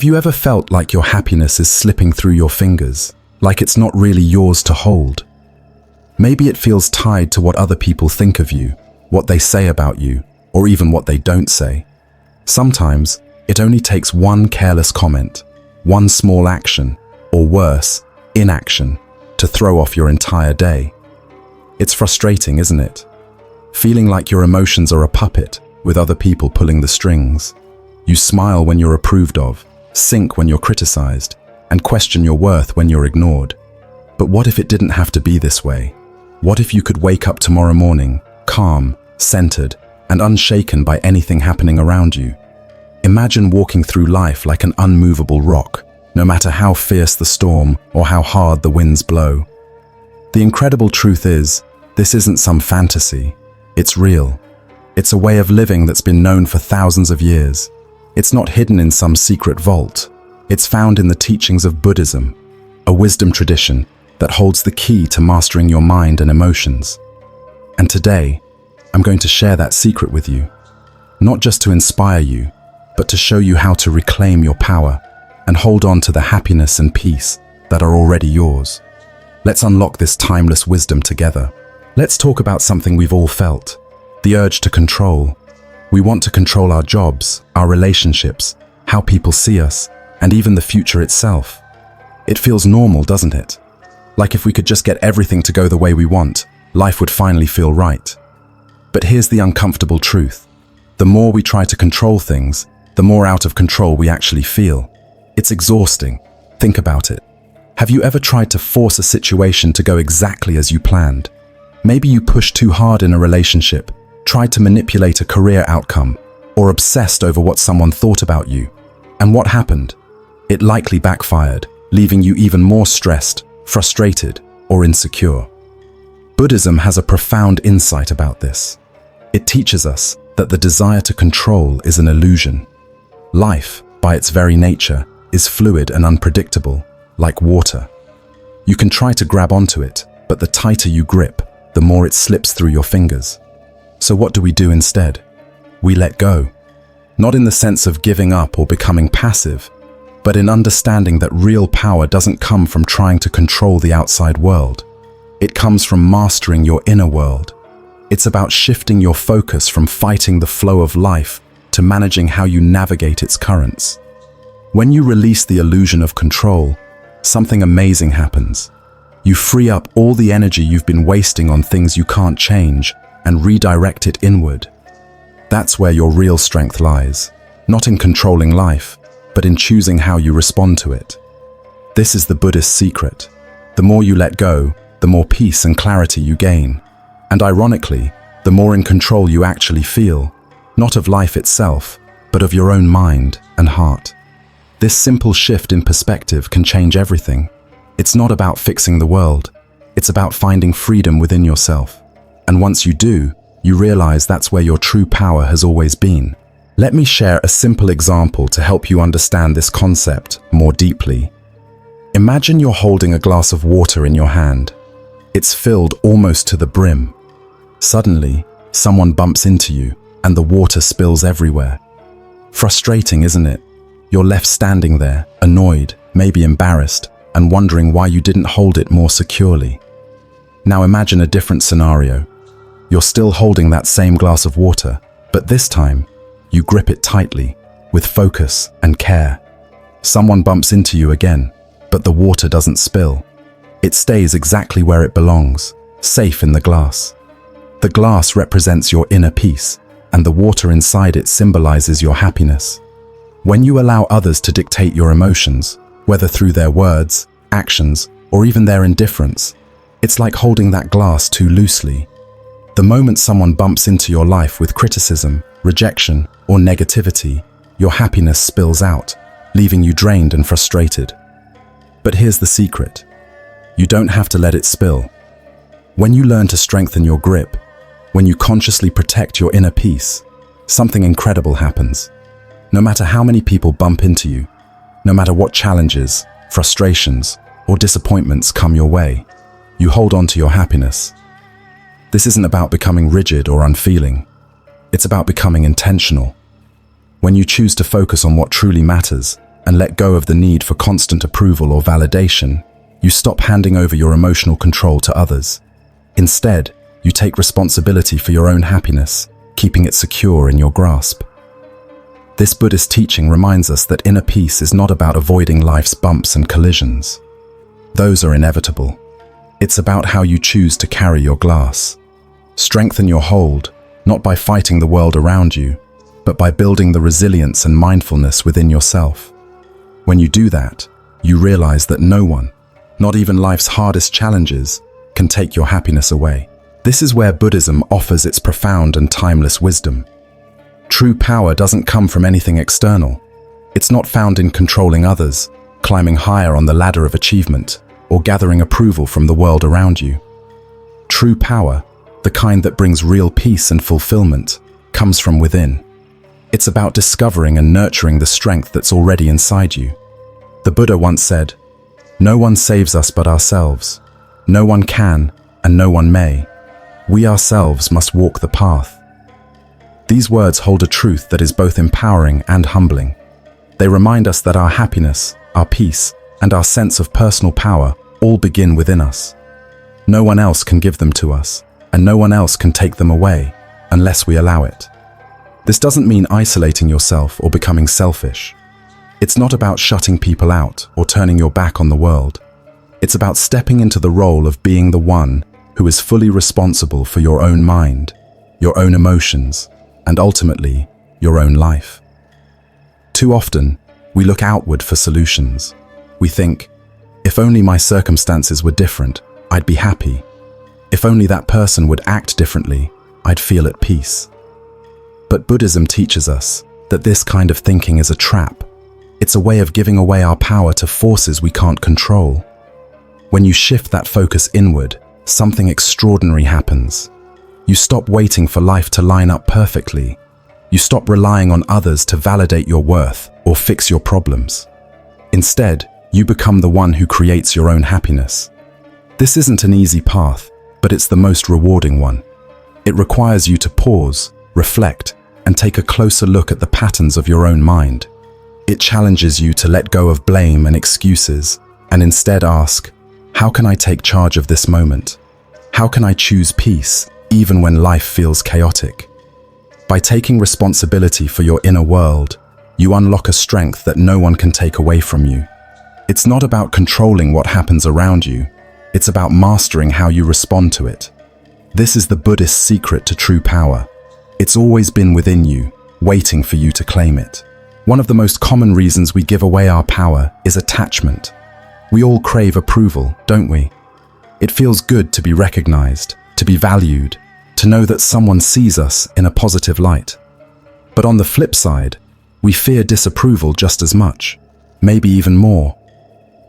Have you ever felt like your happiness is slipping through your fingers, like it's not really yours to hold? Maybe it feels tied to what other people think of you, what they say about you, or even what they don't say. Sometimes, it only takes one careless comment, one small action, or worse, inaction, to throw off your entire day. It's frustrating, isn't it? Feeling like your emotions are a puppet, with other people pulling the strings. You smile when you're approved of, sink when you're criticized, and question your worth when you're ignored. But what if it didn't have to be this way? What if you could wake up tomorrow morning, calm, centered, and unshaken by anything happening around you? Imagine walking through life like an unmovable rock, no matter how fierce the storm or how hard the winds blow. The incredible truth is, this isn't some fantasy. It's real. It's a way of living that's been known for thousands of years. It's not hidden in some secret vault. It's found in the teachings of Buddhism, a wisdom tradition that holds the key to mastering your mind and emotions. And today, I'm going to share that secret with you, not just to inspire you, but to show you how to reclaim your power and hold on to the happiness and peace that are already yours. Let's unlock this timeless wisdom together. Let's talk about something we've all felt, the urge to control. We want to control our jobs, our relationships, how people see us, and even the future itself. It feels normal, doesn't it? Like if we could just get everything to go the way we want, life would finally feel right. But here's the uncomfortable truth. The more we try to control things, the more out of control we actually feel. It's exhausting. Think about it. Have you ever tried to force a situation to go exactly as you planned? Maybe you pushed too hard in a relationship, tried to manipulate a career outcome, or obsessed over what someone thought about you. And what happened? It likely backfired, leaving you even more stressed, frustrated, or insecure. Buddhism has a profound insight about this. It teaches us that the desire to control is an illusion. Life, by its very nature, is fluid and unpredictable, like water. You can try to grab onto it, but the tighter you grip, the more it slips through your fingers. So what do we do instead? We let go. Not in the sense of giving up or becoming passive, but in understanding that real power doesn't come from trying to control the outside world. It comes from mastering your inner world. It's about shifting your focus from fighting the flow of life to managing how you navigate its currents. When you release the illusion of control, something amazing happens. You free up all the energy you've been wasting on things you can't change and redirect it inward. That's where your real strength lies, not in controlling life, but in choosing how you respond to it. This is the Buddhist secret. The more you let go, the more peace and clarity you gain. And ironically, the more in control you actually feel, not of life itself, but of your own mind and heart. This simple shift in perspective can change everything. It's not about fixing the world. It's about finding freedom within yourself. And once you do, you realize that's where your true power has always been. Let me share a simple example to help you understand this concept more deeply. Imagine you're holding a glass of water in your hand. It's filled almost to the brim. Suddenly, someone bumps into you and the water spills everywhere. Frustrating, isn't it? You're left standing there, annoyed, maybe embarrassed, and wondering why you didn't hold it more securely. Now imagine a different scenario. You're still holding that same glass of water, but this time, you grip it tightly, with focus and care. Someone bumps into you again, but the water doesn't spill. It stays exactly where it belongs, safe in the glass. The glass represents your inner peace, and the water inside it symbolizes your happiness. When you allow others to dictate your emotions, whether through their words, actions, or even their indifference, it's like holding that glass too loosely. The moment someone bumps into your life with criticism, rejection, or negativity, your happiness spills out, leaving you drained and frustrated. But here's the secret. You don't have to let it spill. When you learn to strengthen your grip, when you consciously protect your inner peace, something incredible happens. No matter how many people bump into you, no matter what challenges, frustrations, or disappointments come your way, you hold on to your happiness. This isn't about becoming rigid or unfeeling. It's about becoming intentional. When you choose to focus on what truly matters, and let go of the need for constant approval or validation, you stop handing over your emotional control to others. Instead, you take responsibility for your own happiness, keeping it secure in your grasp. This Buddhist teaching reminds us that inner peace is not about avoiding life's bumps and collisions. Those are inevitable. It's about how you choose to carry your glass. Strengthen your hold, not by fighting the world around you, but by building the resilience and mindfulness within yourself. When you do that, you realize that no one, not even life's hardest challenges, can take your happiness away. This is where Buddhism offers its profound and timeless wisdom. True power doesn't come from anything external. It's not found in controlling others, climbing higher on the ladder of achievement, or gathering approval from the world around you. True power, the kind that brings real peace and fulfillment, comes from within. It's about discovering and nurturing the strength that's already inside you. The Buddha once said, "No one saves us but ourselves. No one can, and no one may. We ourselves must walk the path." These words hold a truth that is both empowering and humbling. They remind us that our happiness, our peace, and our sense of personal power all begin within us. No one else can give them to us, and no one else can take them away, unless we allow it. This doesn't mean isolating yourself or becoming selfish. It's not about shutting people out or turning your back on the world. It's about stepping into the role of being the one who is fully responsible for your own mind, your own emotions, and ultimately, your own life. Too often, we look outward for solutions. We think, if only my circumstances were different, I'd be happy. If only that person would act differently, I'd feel at peace. But Buddhism teaches us that this kind of thinking is a trap. It's a way of giving away our power to forces we can't control. When you shift that focus inward, something extraordinary happens. You stop waiting for life to line up perfectly. You stop relying on others to validate your worth or fix your problems. Instead, you become the one who creates your own happiness. This isn't an easy path, but it's the most rewarding one. It requires you to pause, reflect, and take a closer look at the patterns of your own mind. It challenges you to let go of blame and excuses, and instead ask, how can I take charge of this moment? How can I choose peace, even when life feels chaotic? By taking responsibility for your inner world, you unlock a strength that no one can take away from you. It's not about controlling what happens around you. It's about mastering how you respond to it. This is the Buddhist secret to true power. It's always been within you, waiting for you to claim it. One of the most common reasons we give away our power is attachment. We all crave approval, don't we? It feels good to be recognized, to be valued, to know that someone sees us in a positive light. But on the flip side, we fear disapproval just as much, maybe even more.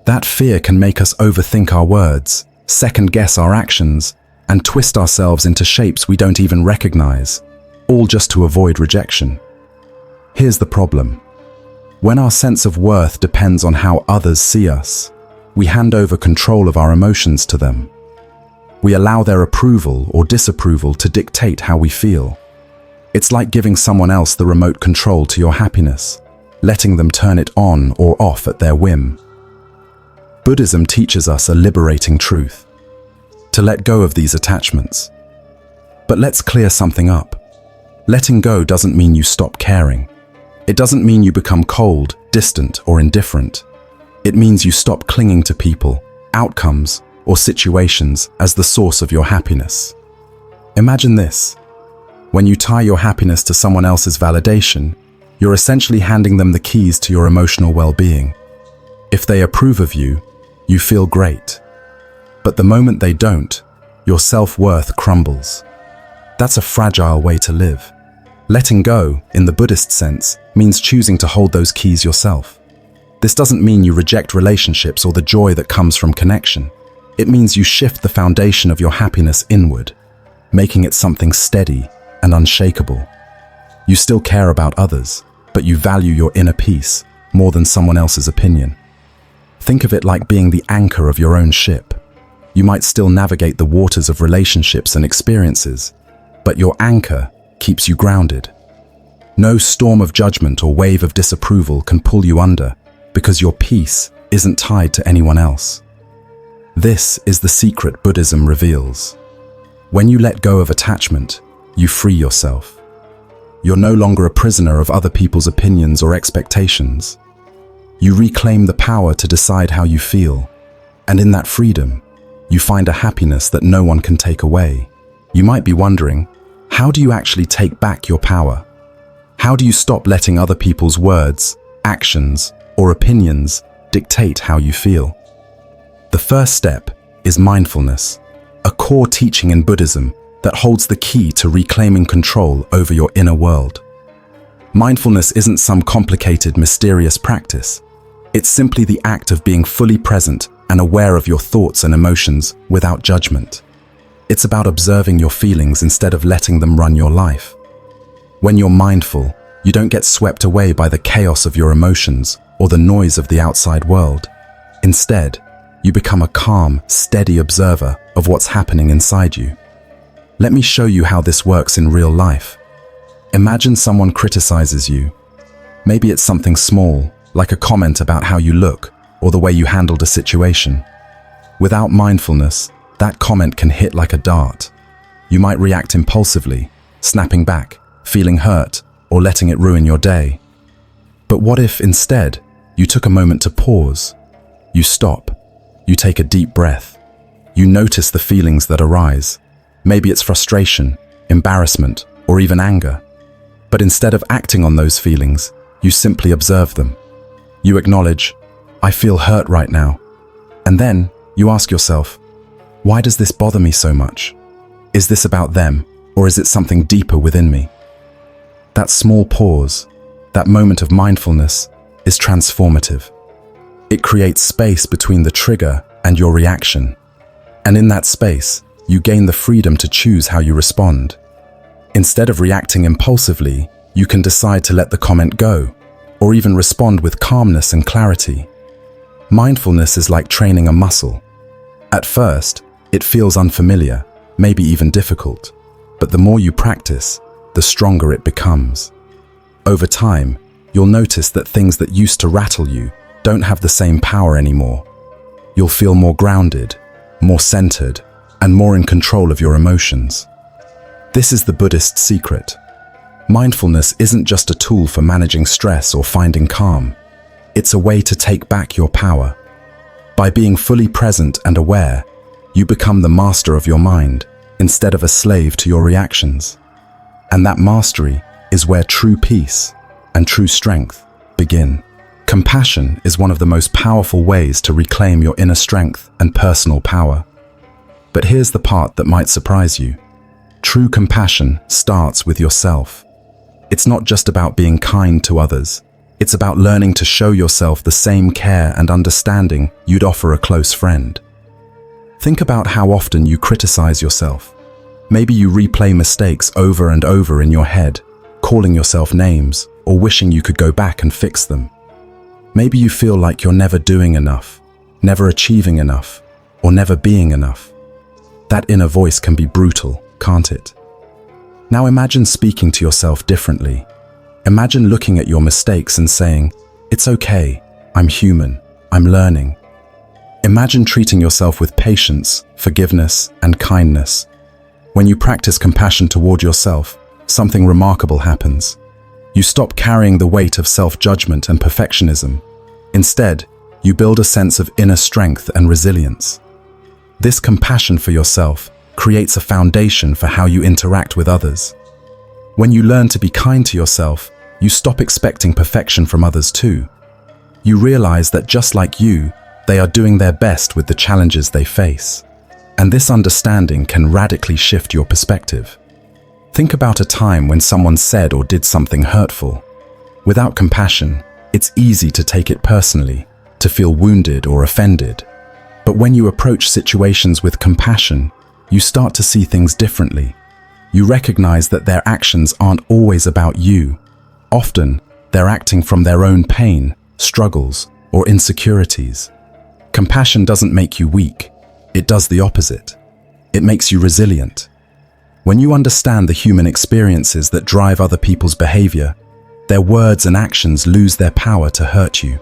That fear can make us overthink our words, second-guess our actions, and twist ourselves into shapes we don't even recognize, all just to avoid rejection. Here's the problem. When our sense of worth depends on how others see us, we hand over control of our emotions to them. We allow their approval or disapproval to dictate how we feel. It's like giving someone else the remote control to your happiness, letting them turn it on or off at their whim. Buddhism teaches us a liberating truth: to let go of these attachments. But let's clear something up. Letting go doesn't mean you stop caring. It doesn't mean you become cold, distant, or indifferent. It means you stop clinging to people, outcomes, or situations as the source of your happiness. Imagine this. When you tie your happiness to someone else's validation, you're essentially handing them the keys to your emotional well-being. If they approve of you, you feel great. But the moment they don't, your self-worth crumbles. That's a fragile way to live. Letting go, in the Buddhist sense, means choosing to hold those keys yourself. This doesn't mean you reject relationships or the joy that comes from connection. It means you shift the foundation of your happiness inward, making it something steady and unshakable. You still care about others, but you value your inner peace more than someone else's opinion. Think of it like being the anchor of your own ship. You might still navigate the waters of relationships and experiences, but your anchor keeps you grounded. No storm of judgment or wave of disapproval can pull you under, because your peace isn't tied to anyone else. This is the secret Buddhism reveals. When you let go of attachment, you free yourself. You're no longer a prisoner of other people's opinions or expectations. You reclaim the power to decide how you feel, and in that freedom, you find a happiness that no one can take away. You might be wondering, how do you actually take back your power? How do you stop letting other people's words, actions, or opinions dictate how you feel? The first step is mindfulness, a core teaching in Buddhism that holds the key to reclaiming control over your inner world. Mindfulness isn't some complicated, mysterious practice. It's simply the act of being fully present and aware of your thoughts and emotions without judgment. It's about observing your feelings instead of letting them run your life. When you're mindful, you don't get swept away by the chaos of your emotions or the noise of the outside world. Instead, you become a calm, steady observer of what's happening inside you. Let me show you how this works in real life. Imagine someone criticizes you. Maybe it's something small, like a comment about how you look or the way you handled a situation. Without mindfulness, that comment can hit like a dart. You might react impulsively, snapping back, feeling hurt, or letting it ruin your day. But what if, instead, you took a moment to pause? You stop. You take a deep breath. You notice the feelings that arise. Maybe it's frustration, embarrassment, or even anger. But instead of acting on those feelings, you simply observe them. You acknowledge, I feel hurt right now. And then you ask yourself, why does this bother me so much? Is this about them, or is it something deeper within me? That small pause, that moment of mindfulness, is transformative. It creates space between the trigger and your reaction. And in that space, you gain the freedom to choose how you respond. Instead of reacting impulsively, you can decide to let the comment go, or even respond with calmness and clarity. Mindfulness is like training a muscle. At first, it feels unfamiliar, maybe even difficult, but the more you practice, the stronger it becomes. Over time, you'll notice that things that used to rattle you don't have the same power anymore. You'll feel more grounded, more centered, and more in control of your emotions. This is the Buddhist secret. Mindfulness isn't just a tool for managing stress or finding calm. It's a way to take back your power. By being fully present and aware, you become the master of your mind instead of a slave to your reactions. And that mastery is where true peace and true strength begin. Compassion is one of the most powerful ways to reclaim your inner strength and personal power. But here's the part that might surprise you. True compassion starts with yourself. It's not just about being kind to others. It's about learning to show yourself the same care and understanding you'd offer a close friend. Think about how often you criticize yourself. Maybe you replay mistakes over and over in your head, calling yourself names or wishing you could go back and fix them. Maybe you feel like you're never doing enough, never achieving enough, or never being enough. That inner voice can be brutal, can't it? Now imagine speaking to yourself differently. Imagine looking at your mistakes and saying, "It's okay, I'm human, I'm learning." Imagine treating yourself with patience, forgiveness, and kindness. When you practice compassion toward yourself, something remarkable happens. You stop carrying the weight of self-judgment and perfectionism. Instead, you build a sense of inner strength and resilience. This compassion for yourself creates a foundation for how you interact with others. When you learn to be kind to yourself, you stop expecting perfection from others too. You realize that just like you, they are doing their best with the challenges they face. And this understanding can radically shift your perspective. Think about a time when someone said or did something hurtful. Without compassion, it's easy to take it personally, to feel wounded or offended. But when you approach situations with compassion, you start to see things differently. You recognize that their actions aren't always about you. Often, they're acting from their own pain, struggles, or insecurities. Compassion doesn't make you weak. It does the opposite. It makes you resilient. When you understand the human experiences that drive other people's behavior, their words and actions lose their power to hurt you.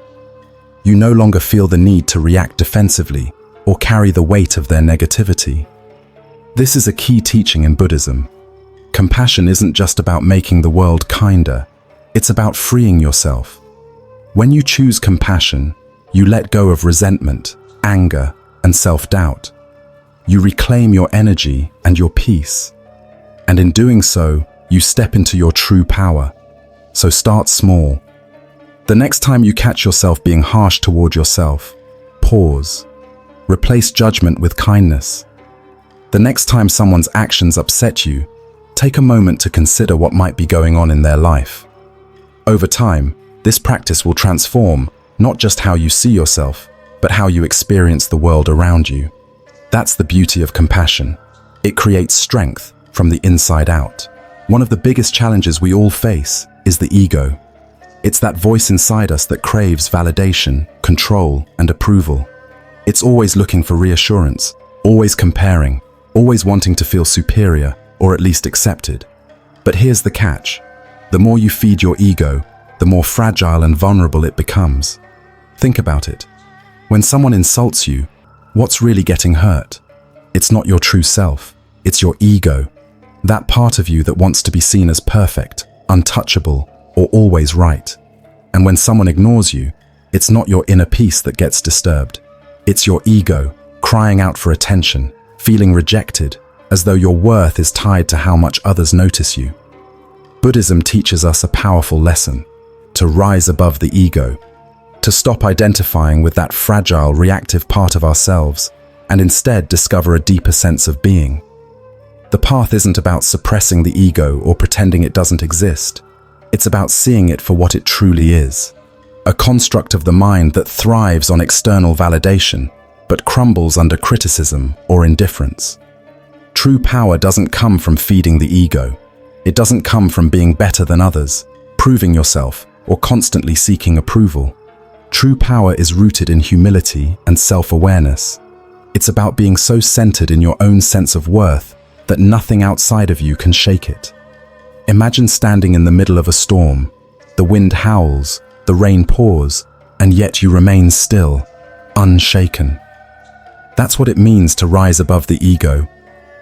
You no longer feel the need to react defensively or carry the weight of their negativity. This is a key teaching in Buddhism. Compassion isn't just about making the world kinder, it's about freeing yourself. When you choose compassion, you let go of resentment, anger, and self-doubt. You reclaim your energy and your peace. And in doing so, you step into your true power. So start small. The next time you catch yourself being harsh toward yourself, pause. Replace judgment with kindness. The next time someone's actions upset you, take a moment to consider what might be going on in their life. Over time, this practice will transform not just how you see yourself, but how you experience the world around you. That's the beauty of compassion. It creates strength from the inside out. One of the biggest challenges we all face is the ego. It's that voice inside us that craves validation, control, and approval. It's always looking for reassurance, always comparing, always wanting to feel superior or at least accepted. But here's the catch. The more you feed your ego, the more fragile and vulnerable it becomes. Think about it. When someone insults you, what's really getting hurt? It's not your true self, it's your ego. That part of you that wants to be seen as perfect, untouchable, or always right. And when someone ignores you, it's not your inner peace that gets disturbed. It's your ego, crying out for attention, feeling rejected, as though your worth is tied to how much others notice you. Buddhism teaches us a powerful lesson: to rise above the ego, to stop identifying with that fragile, reactive part of ourselves, and instead discover a deeper sense of being. The path isn't about suppressing the ego or pretending it doesn't exist. It's about seeing it for what it truly is. A construct of the mind that thrives on external validation, but crumbles under criticism or indifference. True power doesn't come from feeding the ego. It doesn't come from being better than others, proving yourself, or constantly seeking approval. True power is rooted in humility and self-awareness. It's about being so centered in your own sense of worth that nothing outside of you can shake it. Imagine standing in the middle of a storm. The wind howls, the rain pours, and yet you remain still, unshaken. That's what it means to rise above the ego.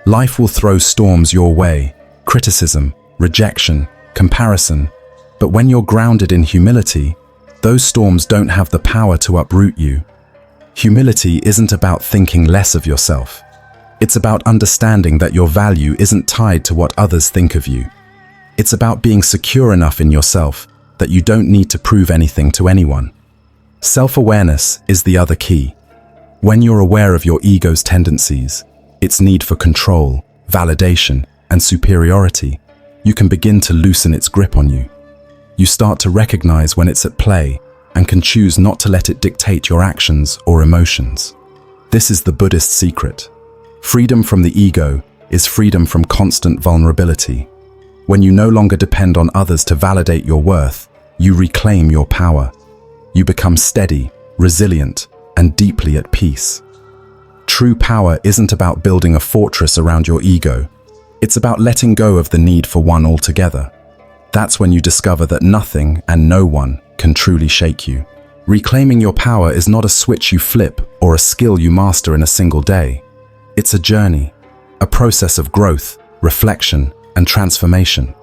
Life will throw storms your way, criticism, rejection, comparison, but when you're grounded in humility, those storms don't have the power to uproot you. Humility isn't about thinking less of yourself. It's about understanding that your value isn't tied to what others think of you. It's about being secure enough in yourself that you don't need to prove anything to anyone. Self-awareness is the other key. When you're aware of your ego's tendencies, its need for control, validation, and superiority, you can begin to loosen its grip on you. You start to recognize when it's at play and can choose not to let it dictate your actions or emotions. This is the Buddhist secret. Freedom from the ego is freedom from constant vulnerability. When you no longer depend on others to validate your worth, you reclaim your power. You become steady, resilient, and deeply at peace. True power isn't about building a fortress around your ego. It's about letting go of the need for one altogether. That's when you discover that nothing and no one can truly shake you. Reclaiming your power is not a switch you flip or a skill you master in a single day. It's a journey, a process of growth, reflection, and transformation.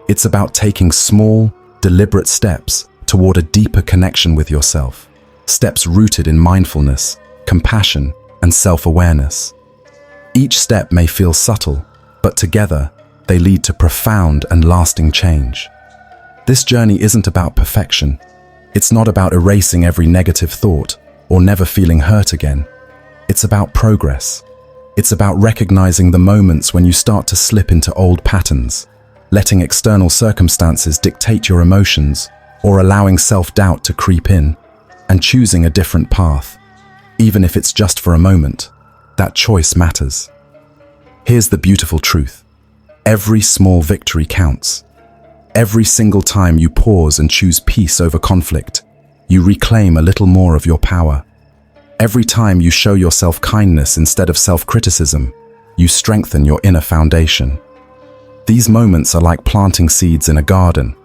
It's about taking small, deliberate steps toward a deeper connection with yourself. Steps rooted in mindfulness, compassion, and self-awareness. Each step may feel subtle, but together, they lead to profound and lasting change. This journey isn't about perfection. It's not about erasing every negative thought or never feeling hurt again. It's about progress. It's about recognizing the moments when you start to slip into old patterns, letting external circumstances dictate your emotions, or allowing self-doubt to creep in, and choosing a different path. Even if it's just for a moment, that choice matters. Here's the beautiful truth. Every small victory counts. Every single time you pause and choose peace over conflict, you reclaim a little more of your power. Every time you show yourself kindness instead of self-criticism, you strengthen your inner foundation. These moments are like planting seeds in a garden.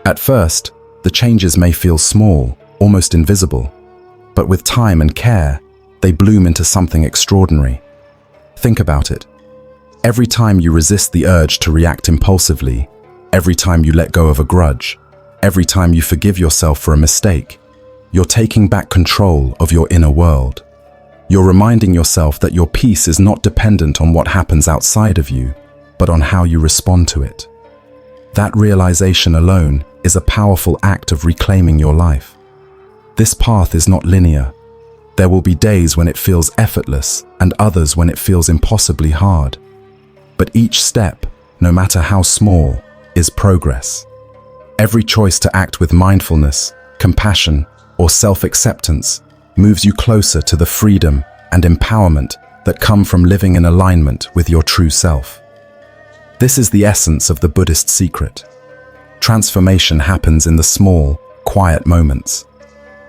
At first, the changes may feel small, almost invisible, but with time and care, they bloom into something extraordinary. Think about it. Every time you resist the urge to react impulsively, every time you let go of a grudge, every time you forgive yourself for a mistake, you're taking back control of your inner world. You're reminding yourself that your peace is not dependent on what happens outside of you, but on how you respond to it. That realization alone is a powerful act of reclaiming your life. This path is not linear. There will be days when it feels effortless and others when it feels impossibly hard. But each step, no matter how small, is progress. Every choice to act with mindfulness, compassion, or self-acceptance moves you closer to the freedom and empowerment that come from living in alignment with your true self. This is the essence of the Buddhist secret. Transformation happens in the small, quiet moments.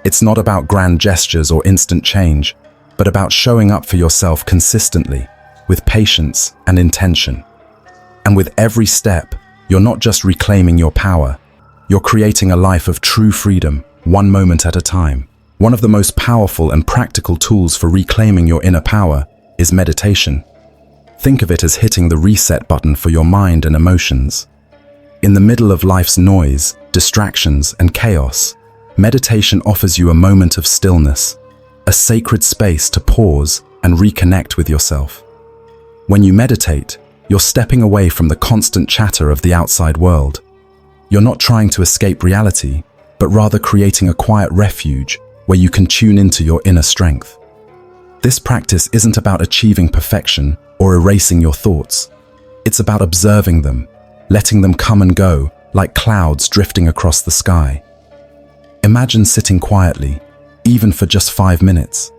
It's not about grand gestures or instant change, but about showing up for yourself consistently, with patience and intention. And with every step, you're not just reclaiming your power, you're creating a life of true freedom, one moment at a time. One of the most powerful and practical tools for reclaiming your inner power is meditation. Think of it as hitting the reset button for your mind and emotions. In the middle of life's noise, distractions, and chaos, meditation offers you a moment of stillness, a sacred space to pause and reconnect with yourself. When you meditate, you're stepping away from the constant chatter of the outside world. You're not trying to escape reality, but rather creating a quiet refuge where you can tune into your inner strength. This practice isn't about achieving perfection or erasing your thoughts. It's about observing them, letting them come and go like clouds drifting across the sky. Imagine sitting quietly, even for just 5 minutes.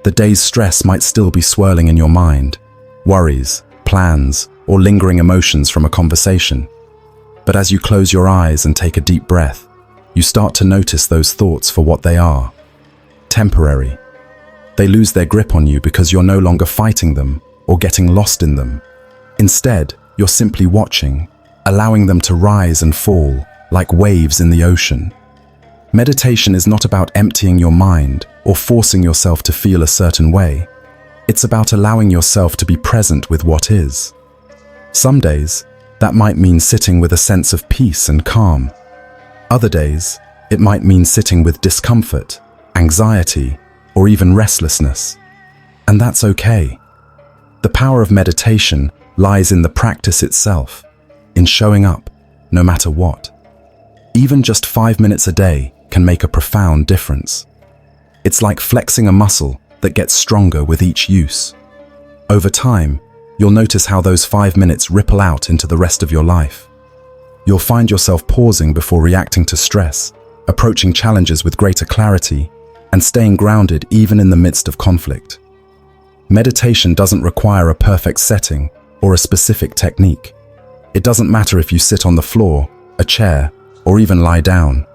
The day's stress might still be swirling in your mind, worries, plans, or lingering emotions from a conversation. But as you close your eyes and take a deep breath, you start to notice those thoughts for what they are. Temporary. They lose their grip on you because you're no longer fighting them or getting lost in them. Instead, you're simply watching, allowing them to rise and fall like waves in the ocean. Meditation is not about emptying your mind or forcing yourself to feel a certain way. It's about allowing yourself to be present with what is. Some days, that might mean sitting with a sense of peace and calm. Other days, it might mean sitting with discomfort, anxiety, or even restlessness. And that's okay. The power of meditation lies in the practice itself, in showing up, no matter what. Even just 5 minutes a day can make a profound difference. It's like flexing a muscle that gets stronger with each use. Over time, you'll notice how those 5 minutes ripple out into the rest of your life. You'll find yourself pausing before reacting to stress, approaching challenges with greater clarity, and staying grounded even in the midst of conflict. Meditation doesn't require a perfect setting or a specific technique. It doesn't matter if you sit on the floor, a chair, or even lie down.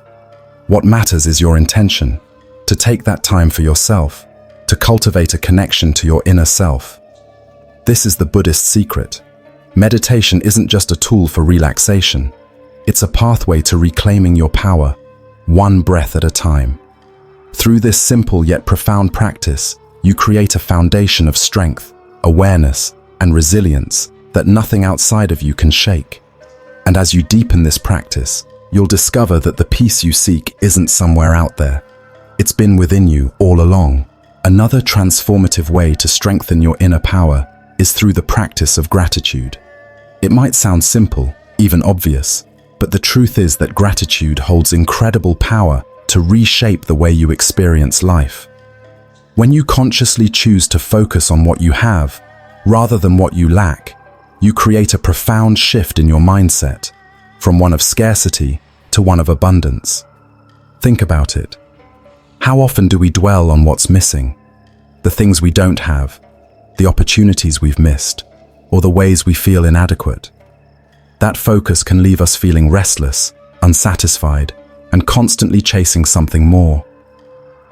What matters is your intention, to take that time for yourself, to cultivate a connection to your inner self. This is the Buddhist secret. Meditation isn't just a tool for relaxation. It's a pathway to reclaiming your power, one breath at a time. Through this simple yet profound practice, you create a foundation of strength, awareness, and resilience that nothing outside of you can shake. And as you deepen this practice, you'll discover that the peace you seek isn't somewhere out there. It's been within you all along. Another transformative way to strengthen your inner power is through the practice of gratitude. It might sound simple, even obvious, but the truth is that gratitude holds incredible power to reshape the way you experience life. When you consciously choose to focus on what you have, rather than what you lack, you create a profound shift in your mindset, from one of scarcity to one of abundance. Think about it. How often do we dwell on what's missing? The things we don't have, the opportunities we've missed, or the ways we feel inadequate. That focus can leave us feeling restless, unsatisfied, and constantly chasing something more.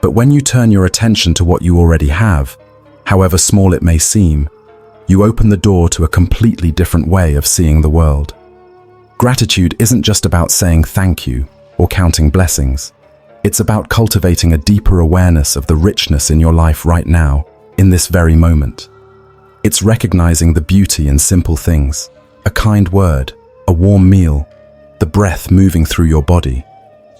But when you turn your attention to what you already have, however small it may seem, you open the door to a completely different way of seeing the world. Gratitude isn't just about saying thank you or counting blessings. It's about cultivating a deeper awareness of the richness in your life right now, in this very moment. It's recognizing the beauty in simple things, a kind word, a warm meal, the breath moving through your body.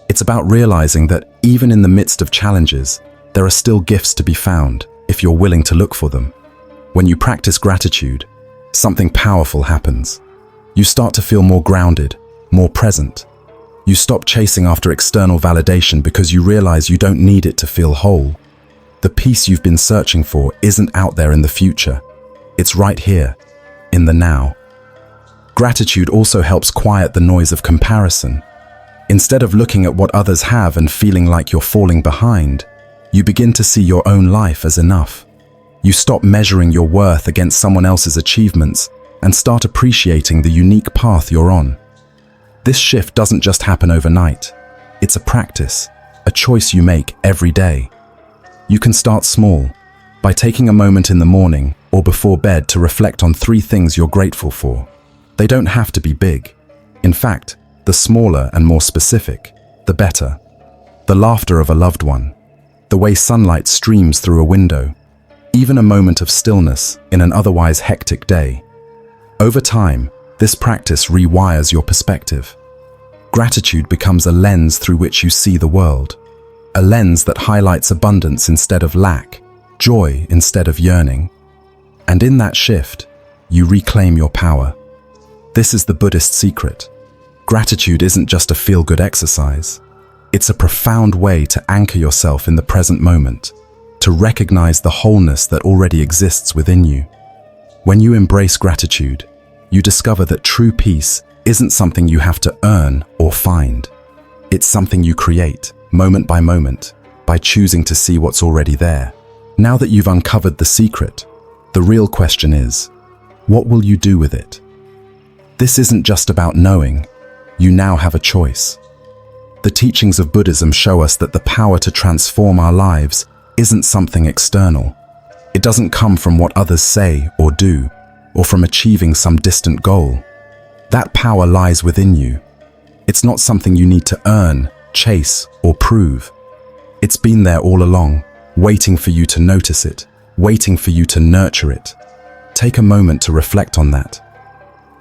It's about realizing that even in the midst of challenges, there are still gifts to be found if you're willing to look for them. When you practice gratitude, something powerful happens. You start to feel more grounded, more present. You stop chasing after external validation because you realize you don't need it to feel whole. The peace you've been searching for isn't out there in the future. It's right here, in the now. Gratitude also helps quiet the noise of comparison. Instead of looking at what others have and feeling like you're falling behind, you begin to see your own life as enough. You stop measuring your worth against someone else's achievements and start appreciating the unique path you're on. This shift doesn't just happen overnight. It's a practice, a choice you make every day. You can start small, by taking a moment in the morning or before bed to reflect on 3 things you're grateful for. They don't have to be big. In fact, the smaller and more specific, the better. The laughter of a loved one, the way sunlight streams through a window, even a moment of stillness in an otherwise hectic day. Over time, this practice rewires your perspective. Gratitude becomes a lens through which you see the world, a lens that highlights abundance instead of lack, joy instead of yearning. And in that shift, you reclaim your power. This is the Buddhist secret. Gratitude isn't just a feel-good exercise. It's a profound way to anchor yourself in the present moment, to recognize the wholeness that already exists within you. When you embrace gratitude, you discover that true peace isn't something you have to earn or find. It's something you create, moment by moment, by choosing to see what's already there. Now that you've uncovered the secret, the real question is, what will you do with it? This isn't just about knowing. You now have a choice. The teachings of Buddhism show us that the power to transform our lives isn't something external. It doesn't come from what others say or do, or from achieving some distant goal. That power lies within you. It's not something you need to earn, chase, or prove. It's been there all along, waiting for you to notice it, waiting for you to nurture it. Take a moment to reflect on that.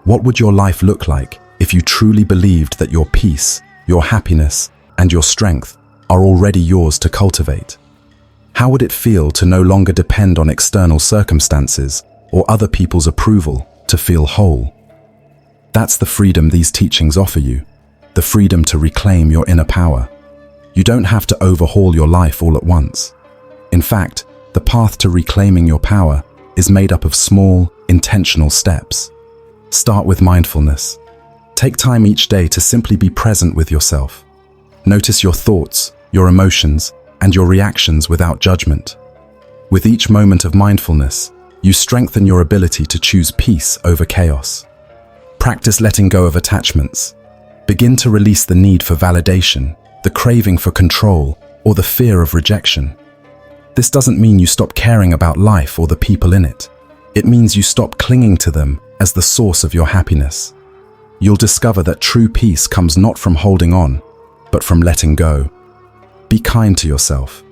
What would your life look like if you truly believed that your peace, your happiness, and your strength are already yours to cultivate? How would it feel to no longer depend on external circumstances or other people's approval to feel whole? That's the freedom these teachings offer you, the freedom to reclaim your inner power. You don't have to overhaul your life all at once. In fact, the path to reclaiming your power is made up of small, intentional steps. Start with mindfulness. Take time each day to simply be present with yourself. Notice your thoughts, your emotions, and your reactions without judgment. With each moment of mindfulness, you strengthen your ability to choose peace over chaos. Practice letting go of attachments. Begin to release the need for validation, the craving for control, or the fear of rejection. This doesn't mean you stop caring about life or the people in it. It means you stop clinging to them as the source of your happiness. You'll discover that true peace comes not from holding on, but from letting go. Be kind to yourself.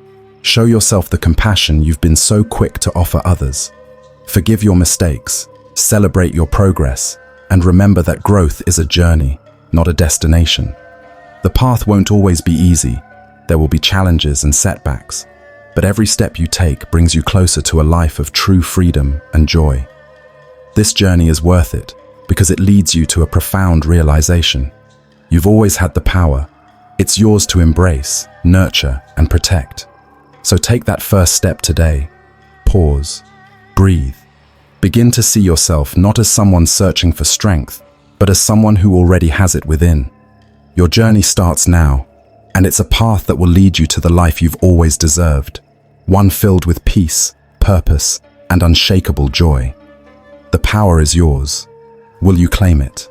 Show yourself the compassion you've been so quick to offer others. Forgive your mistakes, celebrate your progress, and remember that growth is a journey, not a destination. The path won't always be easy. There will be challenges and setbacks, but every step you take brings you closer to a life of true freedom and joy. This journey is worth it because it leads you to a profound realization. You've always had the power. It's yours to embrace, nurture, and protect. So take that first step today. Pause. Breathe. Begin to see yourself not as someone searching for strength, but as someone who already has it within. Your journey starts now, and it's a path that will lead you to the life you've always deserved. One filled with peace, purpose, and unshakable joy. The power is yours. Will you claim it?